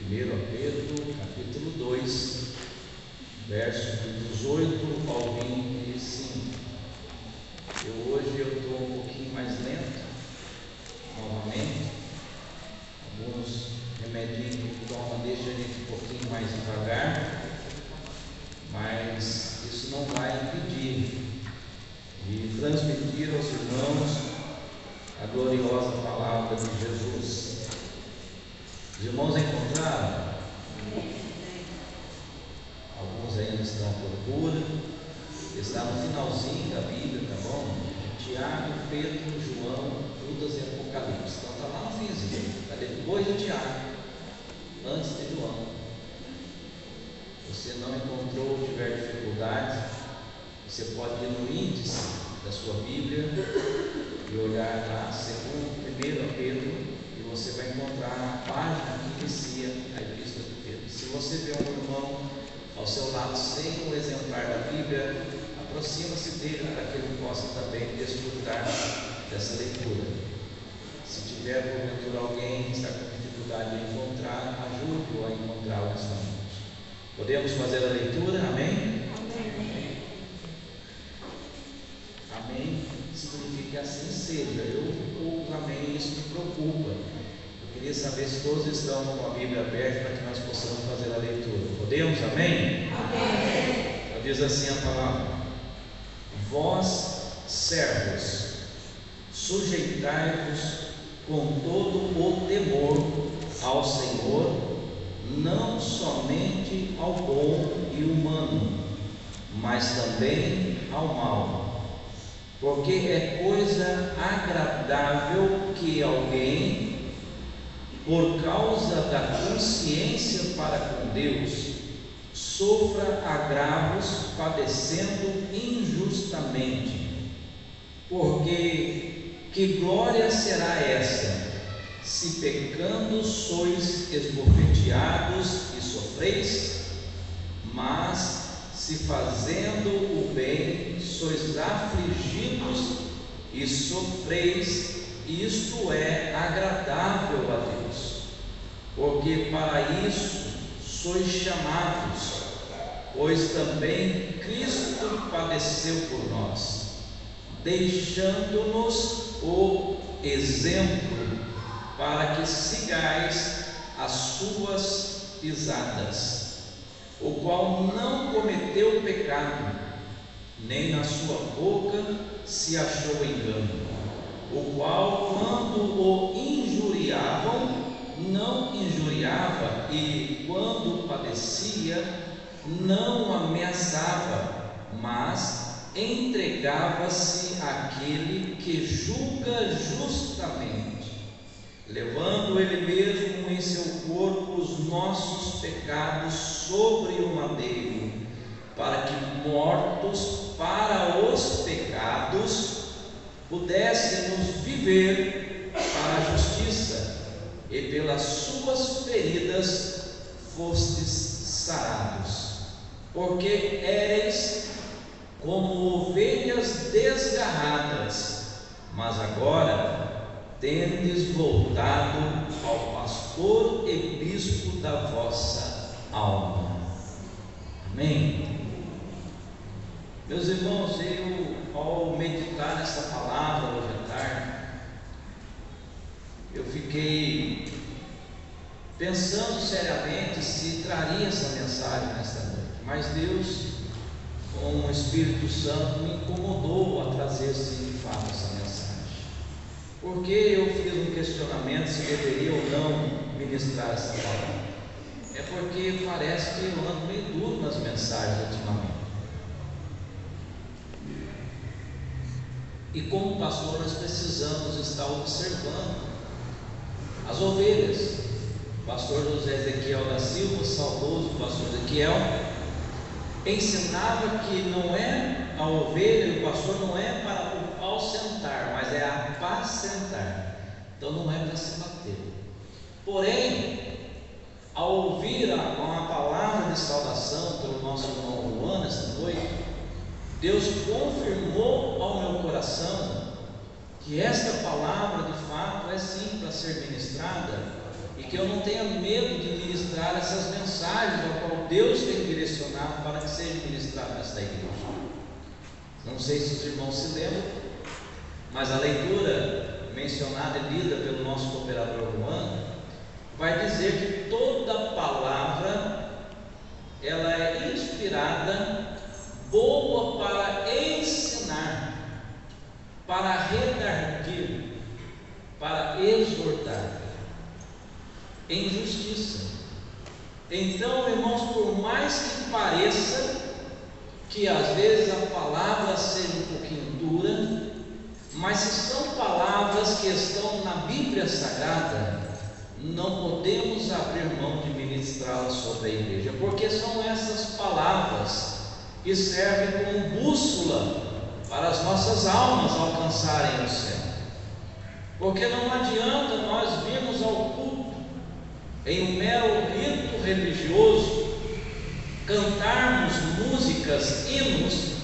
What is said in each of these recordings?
1 Pedro, capítulo 2, versos de 18 ao 25. Hoje eu estou um pouquinho mais lento, novamente. Alguns remedinhos que toma deixam a gente um pouquinho mais devagar, mas isso não vai impedir de transmitir aos irmãos a gloriosa palavra de Jesus. Os irmãos encontraram? Alguns ainda estão à procura. Está no finalzinho da Bíblia, tá bom? Tiago, Pedro, João, Judas e Apocalipse. Então está lá no finzinho, está depois de Tiago, antes de João. Você não encontrou, tiver dificuldade, você pode ir no índice da sua Bíblia e olhar lá, segundo 1 Pedro, e você vai encontrar a página que inicia a Epístola de Pedro. Se você vê um irmão ao seu lado sem o exemplar da Bíblia, aproxima-se dele para que ele possa também desfrutar dessa leitura. Se tiver porventura alguém que está com dificuldade de encontrar, ajude-o a encontrar nesta noite. Podemos fazer a leitura? Amém? Amém. Amém significa que assim seja. Amém, isso me preocupa. Eu queria saber se todos estão com a Bíblia aberta para que nós possamos fazer a leitura. Podemos? Amém? Amém. Então diz assim a palavra: vós, servos, sujeitai-vos com todo o temor ao Senhor, não somente ao bom e humano, mas também ao mau. Porque é coisa agradável que alguém, por causa da consciência para com Deus, sofra agravos padecendo injustamente. Porque que glória será essa, se pecando sois esbofeteados e sofreis? Mas se fazendo o bem sois afligidos e sofreis, isto é agradável a Deus. Porque para isso sois chamados, pois também Cristo padeceu por nós, deixando-nos o exemplo para que sigais as suas pisadas, o qual não cometeu pecado, nem na sua boca se achou engano, o qual, quando o injuriavam, não injuriava, e quando padecia, não ameaçava, mas entregava-se àquele que julga justamente, levando ele mesmo em seu corpo os nossos pecados sobre o madeiro, para que, mortos para os pecados, pudéssemos viver para a justiça, e pelas suas feridas fostes sarados. Porque éreis como ovelhas desgarradas, mas agora tendes voltado ao pastor e bispo da vossa alma. Amém? Meus irmãos, ao meditar nessa palavra hoje à tarde, eu fiquei pensando seriamente se traria essa mensagem nesta noite, mas Deus, com o Espírito Santo, me incomodou a trazer de fato essa mensagem. Porque eu fiz um questionamento se deveria ou não ministrar essa palavra. É porque parece que eu ando meio duro nas mensagens ultimamente. E como pastor, nós precisamos estar observando as ovelhas. O pastor José Ezequiel da Silva, saudoso pastor Ezequiel, ensinava que não é a ovelha, o pastor não é para o ausentar, mas é apacentar. Então não é para se bater. Porém, ao ouvir uma palavra de saudação pelo nosso irmão Juan esta noite, Deus confirmou ao meu coração que esta palavra de fato é sim para ser ministrada, e que eu não tenha medo de ministrar ministrar essas mensagens ao qual Deus tem direcionado para que seja ministrado nesta igreja. Não sei se os irmãos se lembram, mas a leitura mencionada e lida pelo nosso cooperador Juan vai dizer que toda palavra ela é inspirada, boa para ensinar, para redarguir, para exortar em justiça. Então, irmãos, por mais que pareça que às vezes a palavra seja um pouquinho dura, mas se são palavras que estão na Bíblia Sagrada, não podemos abrir mão de ministrá-las sobre a igreja, porque são essas palavras que servem como bússola para as nossas almas alcançarem o céu. Porque não adianta nós virmos ao culto em um mero rito religioso, cantarmos músicas, hinos,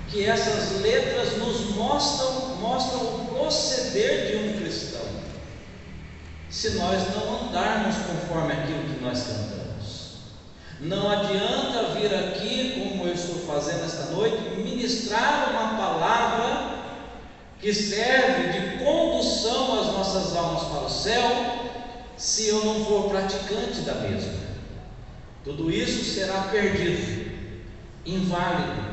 que essas letras nos mostram o proceder de um cristão, se nós não andarmos conforme aquilo que nós cantamos. Não adianta vir aqui, como eu estou fazendo esta noite, ministrar uma palavra que serve de condução às nossas almas para o céu, se eu não for praticante da mesma. Tudo isso será perdido, inválido,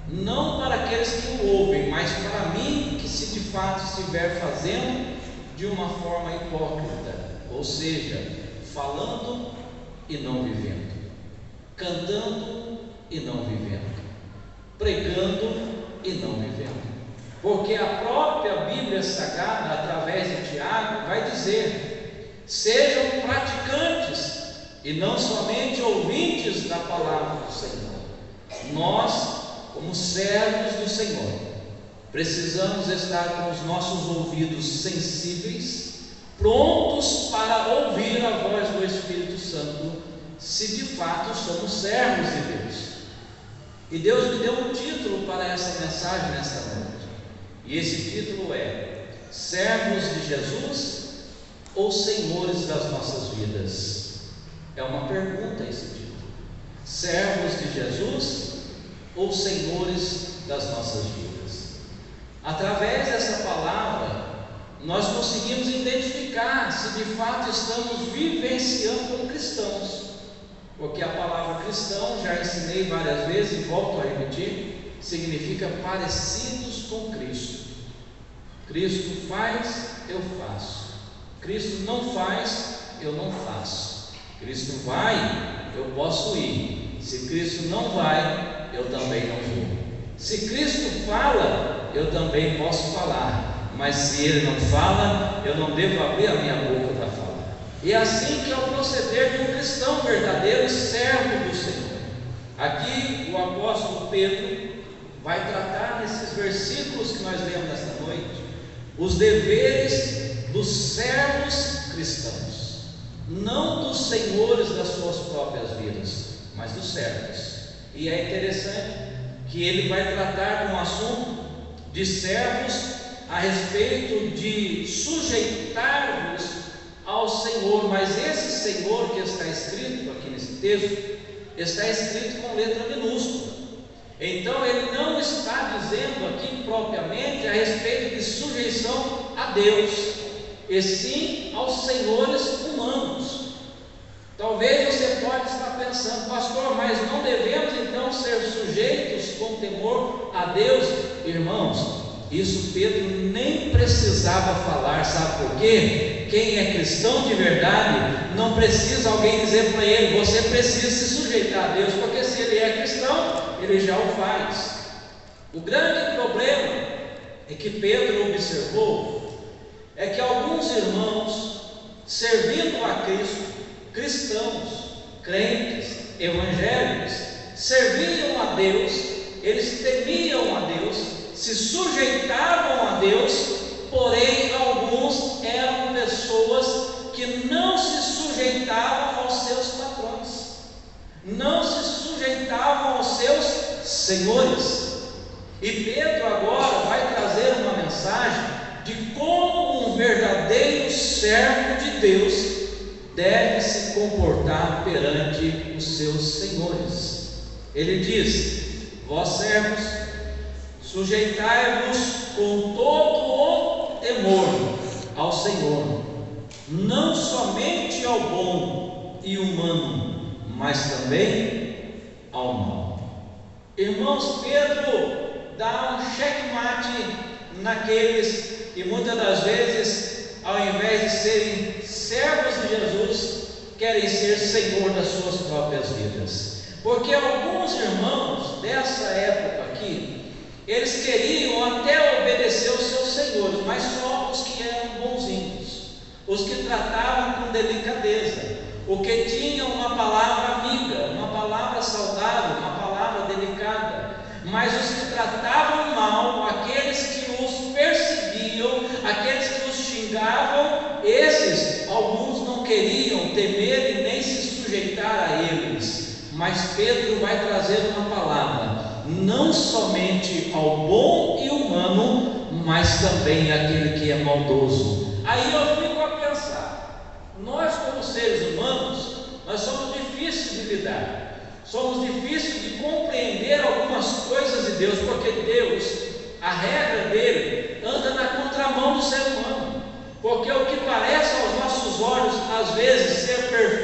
não para aqueles que o ouvem, mas para mim, que se de fato estiver fazendo de uma forma hipócrita, ou seja, falando e não vivendo, cantando e não vivendo, pregando e não vivendo. Porque a própria Bíblia Sagrada, através de Tiago, vai dizer: sejam praticantes e não somente ouvintes da palavra do Senhor. Nós, como servos do Senhor, precisamos estar com os nossos ouvidos sensíveis, prontos para ouvir a voz do Espírito Santo, se de fato somos servos de Deus. E Deus me deu um título para essa mensagem nesta noite, e esse título é: servos de Jesus ou senhores das nossas vidas? É uma pergunta esse título. Servos de Jesus ou senhores das nossas vidas? Através dessa palavra, nós conseguimos identificar se de fato estamos vivenciando como cristãos, porque a palavra cristão, já ensinei várias vezes e volto a repetir, significa parecidos com Cristo. Cristo faz, eu faço. Cristo não faz, eu não faço. Cristo vai, eu posso ir. Se Cristo não vai, eu também não vou. Se Cristo fala, eu também posso falar, mas se Ele não fala, eu não devo abrir a minha boca para falar. E é assim que é o proceder de um cristão verdadeiro e servo do Senhor. Aqui o apóstolo Pedro vai tratar nesses versículos que nós lemos nesta noite os deveres dos servos cristãos, não dos senhores das suas próprias vidas, mas dos servos. E é interessante que ele vai tratar com o assunto de servos a respeito de sujeitar-vos ao Senhor, mas esse Senhor que está escrito aqui nesse texto, está escrito com letra minúscula. Então ele não está dizendo aqui propriamente a respeito de sujeição a Deus, e sim aos senhores humanos. Talvez você pode estar pensando: pastor, mas não devemos então ser sujeitos com temor a Deus? Irmãos, isso Pedro nem precisava falar, sabe por quê? Quem é cristão de verdade não precisa alguém dizer para ele: você precisa se sujeitar a Deus, porque se ele é cristão, ele já o faz. O grande problema é que Pedro observou é que alguns irmãos, servindo a Cristo, cristãos, crentes, evangélicos, serviam a Deus, eles temiam a Deus, se sujeitavam a Deus, porém alguns eram pessoas que não se sujeitavam aos seus patrões, não se sujeitavam aos seus senhores. E Pedro agora vai trazer uma mensagem de como um verdadeiro servo de Deus deve se comportar perante os seus senhores. Ele diz: vós servos, sujeitai-vos com todo o temor ao Senhor, não somente ao bom e humano, mas também ao mal. Irmãos, Pedro dá um checkmate naqueles que muitas das vezes, ao invés de serem servos de Jesus, querem ser senhor das suas próprias vidas. Porque alguns irmãos dessa época aqui, eles queriam até obedecer os seus senhores, mas só os que eram bonzinhos, os que tratavam com delicadeza, os que tinham uma palavra amiga, uma palavra saudável, uma palavra delicada. Mas os que tratavam mal, aqueles que os perseguiam, aqueles que os xingavam, esses, alguns não queriam temer e nem se sujeitar a eles. Mas Pedro vai trazer uma palavra, não somente ao bom e humano, mas também àquele que é maldoso. Aí eu fico a pensar, nós como seres humanos, nós somos difíceis de lidar. Somos difíceis de compreender algumas coisas de Deus, porque Deus, a regra dele, anda na contramão do ser humano. Porque o que parece aos nossos olhos, às vezes, ser perfeito,